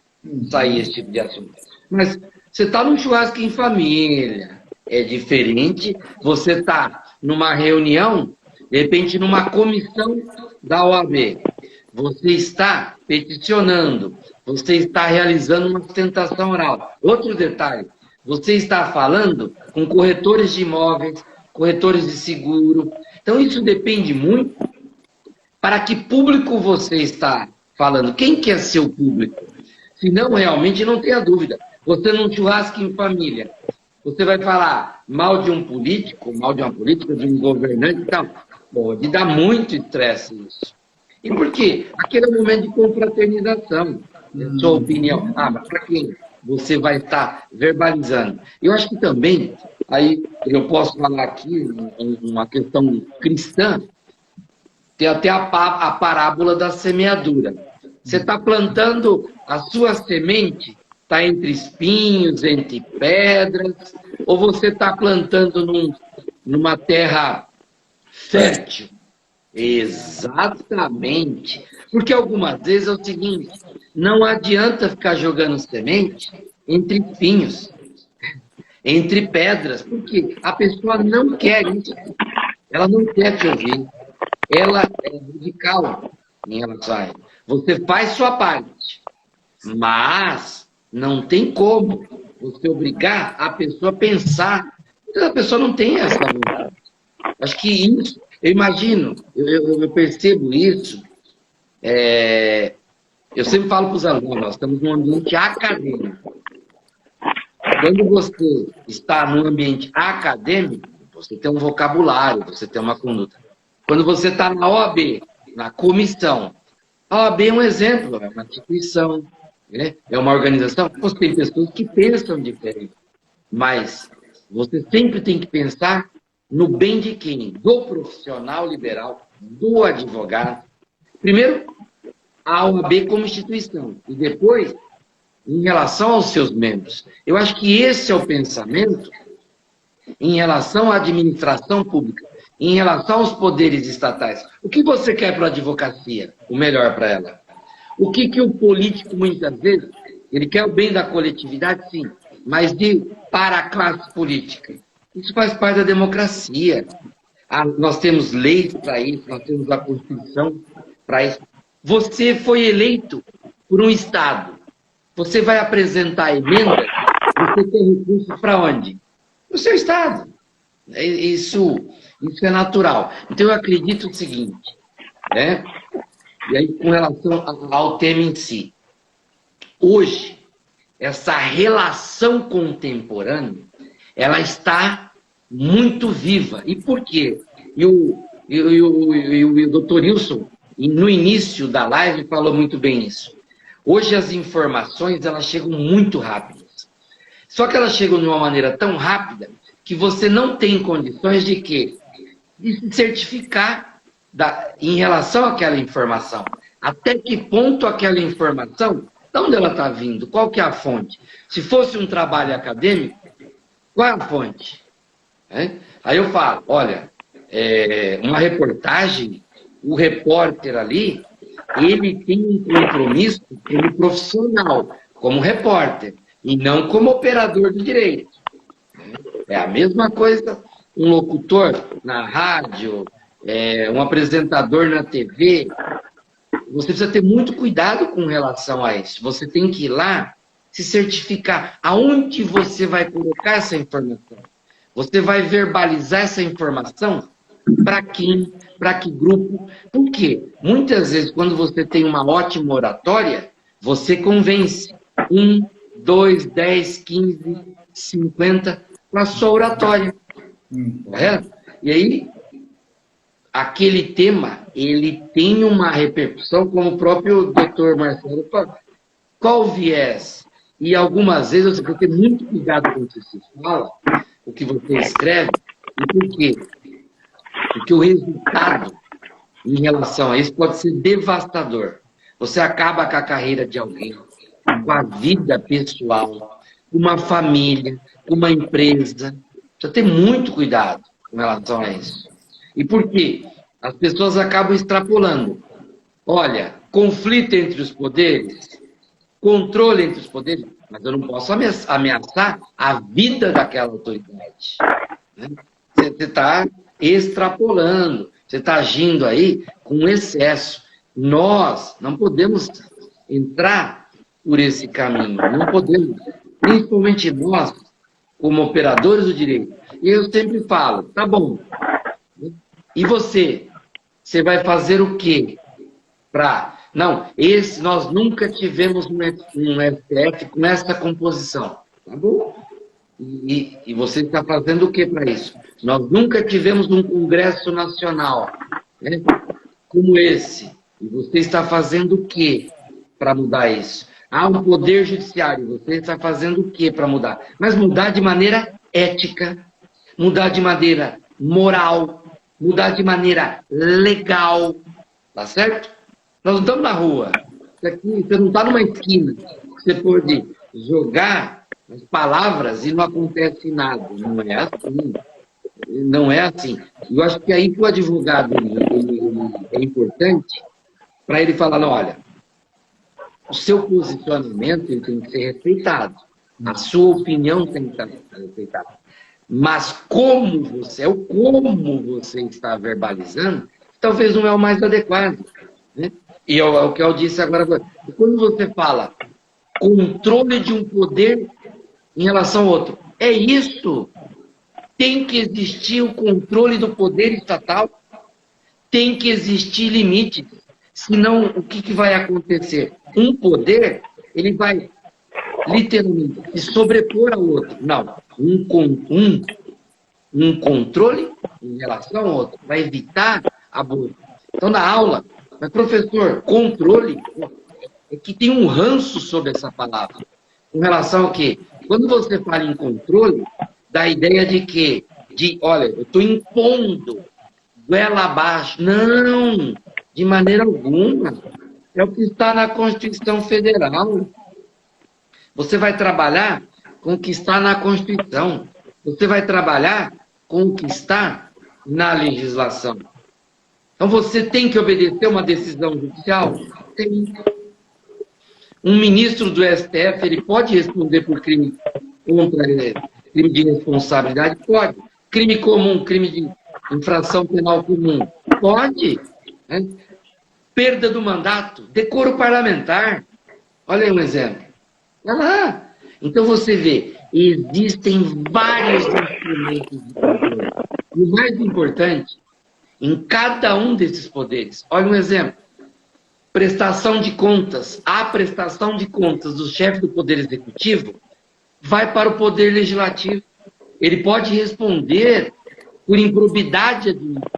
sair esse tipo de assunto. Mas você está num churrasco em família, é diferente. Você está numa reunião, de repente numa comissão da OAB. Você está peticionando, você está realizando uma sustentação oral. Outro detalhe, você está falando com corretores de imóveis, corretores de seguro. Então, isso depende muito para que público você está falando. Quem que é seu público? Se não, realmente, não tenha dúvida. Você num churrasco em família, você vai falar mal de um político, mal de uma política, de um governante e tal. Pode dar muito estresse isso. E por quê? Aquele é um momento de confraternização, sua opinião. Mas para quem você vai estar verbalizando? Eu acho que também, aí eu posso falar aqui, uma questão cristã, tem até a parábola da semeadura. Você está plantando a sua semente, está entre espinhos, entre pedras, ou você está plantando numa terra fértil? Exatamente. Porque algumas vezes é o seguinte, não adianta ficar jogando semente entre espinhos, entre pedras, porque a pessoa não quer isso. Ela não quer te ouvir. Ela é radical em relação a ela. Você faz sua parte, mas Não tem como você obrigar a pessoa a pensar. A pessoa não tem essa vontade. Acho que isso, eu imagino, eu percebo isso. Eu sempre falo para os alunos, nós estamos num ambiente acadêmico. Quando você está num ambiente acadêmico, você tem um vocabulário, você tem uma conduta. Quando você está na OAB, na comissão, a OAB é um exemplo, é uma instituição, né? É uma organização. Você tem pessoas que pensam diferente, mas você sempre tem que pensar no bem de quem? Do profissional liberal, do advogado. Primeiro, a OAB como instituição, e depois, em relação aos seus membros. Eu acho que esse é o pensamento em relação à administração pública, em relação aos poderes estatais. O que você quer para a advocacia? O melhor para ela. O que o político, muitas vezes, ele quer o bem da coletividade, sim, mas para a classe política. Isso faz parte da democracia. Nós temos leis para isso, nós temos a Constituição para isso. Você foi eleito por um Estado. Você vai apresentar emenda, você tem recursos para onde? No seu Estado. Isso é natural. Então, eu acredito o seguinte, né? E aí, com relação ao tema em si. Hoje, essa relação contemporânea, ela está muito viva. E por quê? E o Dr. Wilson, no início da live, falou muito bem isso. Hoje as informações, elas chegam muito rápidas. Só que elas chegam de uma maneira tão rápida que você não tem condições de quê? De se certificar em relação àquela informação. Até que ponto aquela informação, de onde ela está vindo? Qual que é a fonte? Se fosse um trabalho acadêmico, qual é a fonte? Aí eu falo, olha, uma reportagem, o repórter ali, ele tem um compromisso como profissional, como repórter, e não como operador de direito. É a mesma coisa um locutor na rádio, um apresentador na TV. Você precisa ter muito cuidado com relação a isso. Você tem que ir lá se certificar. Aonde você vai colocar essa informação? Você vai verbalizar essa informação para quem? Para que grupo? Por quê? Muitas vezes, quando você tem uma ótima oratória, você convence 1, 2, 10, 15, 50 para a sua oratória. Correto? E aí, aquele tema, ele tem uma repercussão, como o próprio Dr. Marcelo falou. Qual o viés? E algumas vezes você tem que ter muito cuidado com o que você fala, o que você escreve. E por quê? Porque o resultado em relação a isso pode ser devastador. Você acaba com a carreira de alguém, com a vida pessoal, com uma família, com uma empresa. Precisa ter muito cuidado com relação a isso. E por quê? As pessoas acabam extrapolando. Olha, conflito entre os poderes, controle entre os poderes, mas eu não posso ameaçar a vida daquela autoridade. Você está extrapolando, você está agindo aí com excesso. Nós não podemos entrar por esse caminho, não podemos, principalmente nós, como operadores do direito. E eu sempre falo, tá bom, e você? Você vai fazer o quê? Não, nós nunca tivemos um STF com essa composição. Tá bom? E você está fazendo o que para isso? Nós nunca tivemos um Congresso Nacional, né, como esse. E você está fazendo o que para mudar isso? Há um poder judiciário, você está fazendo o que para mudar? Mas mudar de maneira ética, mudar de maneira moral, mudar de maneira legal, tá certo? Nós não estamos na rua. Você não está numa esquina. Você pode jogar as palavras e não acontece nada. Não é assim. Não é assim. Eu acho que aí que o advogado ele é importante para ele falar, não, olha, o seu posicionamento ele tem que ser respeitado. A sua opinião tem que ser respeitada. Mas como você está verbalizando, talvez não é o mais adequado. Né? E é o que eu disse agora. Quando você fala controle de um poder em relação ao outro. É isso. Tem que existir o controle do poder estatal. Tem que existir limites. Senão, o que vai acontecer? Um poder, ele vai literalmente se sobrepor ao outro. Não. Um controle em relação ao outro. Vai evitar abuso. Então, na aula, mas professor, controle, é que tem um ranço sobre essa palavra. Com relação ao quê? Quando você fala em controle, dá a ideia de que, olha, eu estou impondo goela abaixo. Não, de maneira alguma. É o que está na Constituição Federal. Você vai trabalhar com o que está na Constituição. Você vai trabalhar com o que está na legislação. Então você tem que obedecer uma decisão judicial? Tem. Um ministro do STF, ele pode responder por crime contra crime de responsabilidade? Pode. Crime comum, crime de infração penal comum? Pode. Né? Perda do mandato, decoro parlamentar. Olha aí um exemplo. Olha lá. Então você vê, existem vários instrumentos de controle. E o mais importante, em cada um desses poderes, olha um exemplo. Prestação de contas. A prestação de contas do chefe do Poder Executivo vai para o Poder Legislativo. Ele pode responder por improbidade administrativa.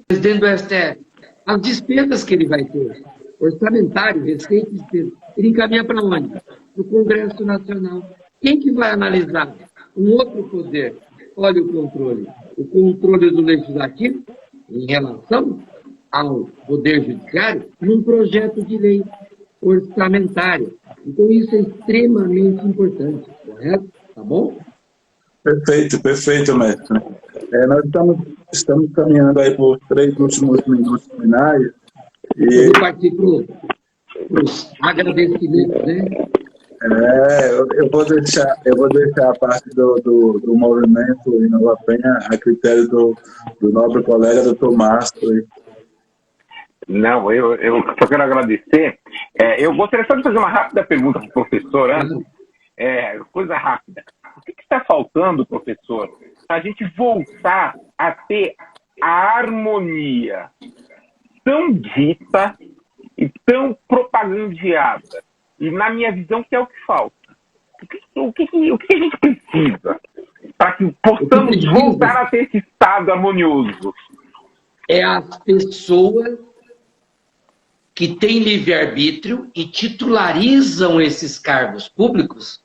Presidente do STF, as despesas que ele vai ter, orçamentário, receita e despesa, ele encaminha para onde? Para o Congresso Nacional. Quem que vai analisar? Um outro poder. Olha o controle. O controle do Legislativo em relação ao Poder Judiciário num projeto de lei orçamentário. Então, isso é extremamente importante, correto? Tá bom? Perfeito, perfeito, mestre. Nós estamos caminhando aí por 3 últimos minutos finais. Eu vou partir para os agradecimentos, né? Eu vou deixar a parte do movimento Inova Penha a critério do nobre colega doutor Márcio. Não, eu só quero agradecer. Eu gostaria só de fazer uma rápida pergunta para o professor, antes. Coisa rápida. O que está faltando, professor, para a gente voltar a ter a harmonia tão dita e tão propagandeada? E, na minha visão, que é o que falta. O que a gente precisa para que possamos voltar a ter esse estado harmonioso? É as pessoas que têm livre-arbítrio e titularizam esses cargos públicos,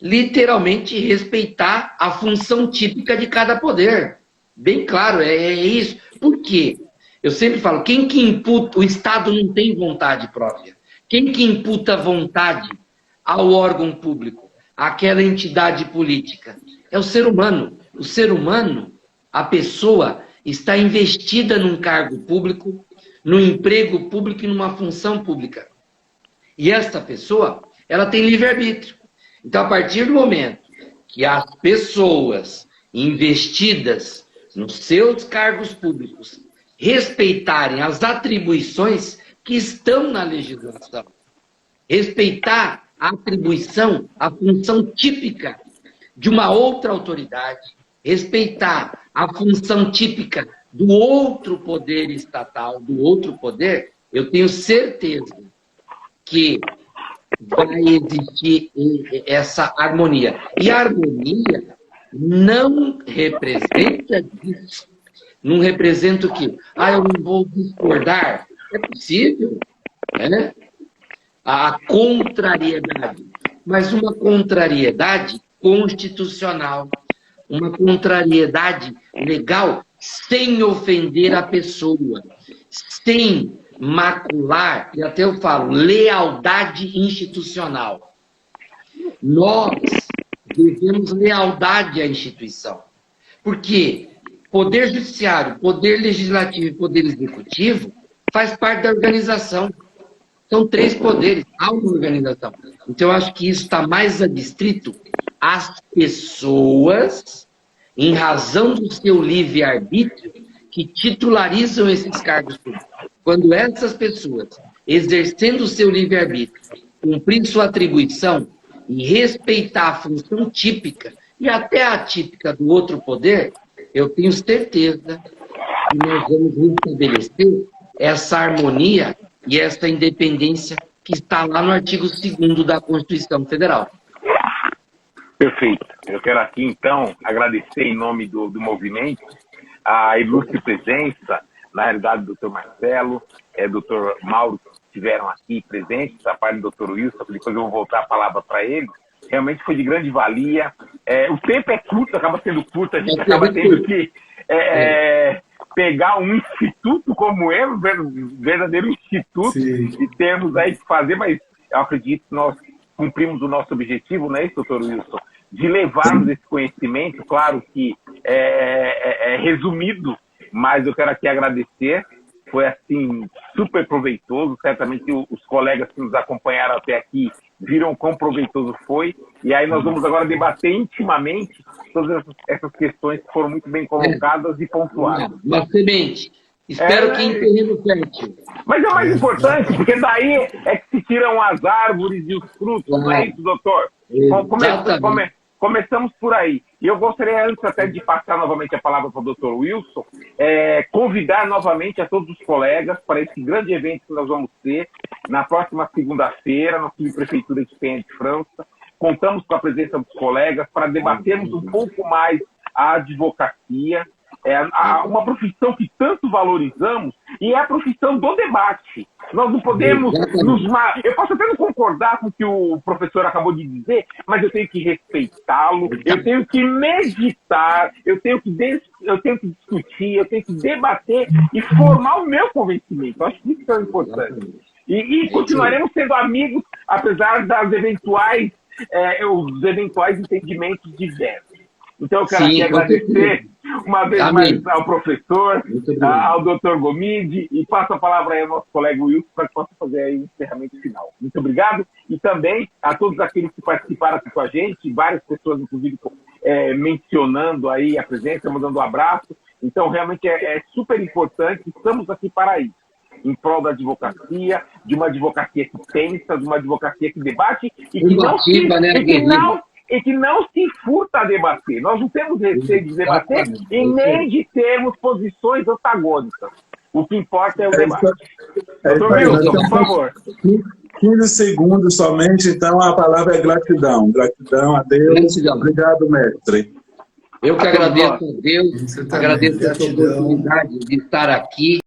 literalmente respeitar a função típica de cada poder. Bem claro, é isso. Por quê? Eu sempre falo, quem que imputa, o Estado não tem vontade própria. Quem que imputa vontade ao órgão público, àquela entidade política? É o ser humano. O ser humano, a pessoa, está investida num cargo público, num emprego público e numa função pública. E esta pessoa, ela tem livre-arbítrio. Então, a partir do momento que as pessoas investidas nos seus cargos públicos respeitarem as atribuições que estão na legislação, respeitar a atribuição, a função típica de uma outra autoridade, respeitar a função típica do outro poder estatal, do outro poder, eu tenho certeza que vai existir essa harmonia. E a harmonia não representa isso. Não representa o quê? Eu não vou discordar. É possível, né? A contrariedade. Mas uma contrariedade constitucional. Uma contrariedade legal sem ofender a pessoa. Sem macular, e até eu falo, lealdade institucional. Nós devemos lealdade à instituição. Porque poder judiciário, poder legislativo e poder executivo faz parte da organização. São 3 poderes, há uma organização. Então, eu acho que isso está mais adstrito às pessoas, em razão do seu livre-arbítrio, que titularizam esses cargos públicos. Quando essas pessoas, exercendo o seu livre-arbítrio, cumprir sua atribuição e respeitar a função típica e até a típica do outro poder, eu tenho certeza que nós vamos restabelecer essa harmonia e essa independência que está lá no artigo 2º da Constituição Federal. Perfeito. Eu quero aqui, então, agradecer em nome do movimento a ilustre presença, na realidade, do Dr. Marcelo, Dr. Mauro, que estiveram aqui presentes, a parte do Dr. Wilson, depois eu vou voltar a palavra para ele. Realmente foi de grande valia. O tempo é curto, acaba sendo curto, a gente acaba tendo que pegar um instituto como ele, um verdadeiro instituto, Sim. e temos aí que fazer, mas eu acredito que nós cumprimos o nosso objetivo, não é isso, Dr. Wilson? De levarmos esse conhecimento, claro que é resumido, mas eu quero aqui agradecer, foi assim, super proveitoso, certamente os colegas que nos acompanharam até aqui viram quão proveitoso foi, e aí nós vamos agora debater intimamente todas essas questões que foram muito bem colocadas e pontuadas. Uma semente. Espero que em terreno fértil. Mas é o mais importante, porque daí é que se tiram as árvores e os frutos, não é isso, doutor? Começamos por aí. E eu gostaria, antes até de passar novamente a palavra para o Dr. Wilson, convidar novamente a todos os colegas para esse grande evento que nós vamos ter na próxima segunda-feira, na Subprefeitura de Penha de França. Contamos com a presença dos colegas para debatermos um pouco mais a advocacia, uma profissão que tanto valorizamos, e é a profissão do debate. Nós não podemos eu posso até não concordar com o que o professor acabou de dizer, mas eu tenho que respeitá-lo, eu tenho que meditar, eu tenho que discutir, eu tenho que debater e formar o meu convencimento. Eu acho que isso é importante. E continuaremos sendo amigos, apesar das os eventuais entendimentos diversos. Então, eu quero aqui agradecer uma vez mais ao professor, ao Dr. Gomide, e passo a palavra aí ao nosso colega Wilson para que possa fazer aí o encerramento final. Muito obrigado. E também a todos aqueles que participaram aqui com a gente, várias pessoas, inclusive, mencionando aí a presença, mandando um abraço. Então, realmente é super importante. Estamos aqui para isso, em prol da advocacia, de uma advocacia que pensa, de uma advocacia que debate e que não se furta a debater. Nós não temos receio de debater e nem de termos posições antagônicas. O que importa é o debate. Doutor Wilson, por favor. 15 segundos somente, então a palavra é gratidão. Gratidão a Deus. Gratidão. Obrigado, mestre. Eu que agradeço a Deus, agradeço a oportunidade de estar aqui.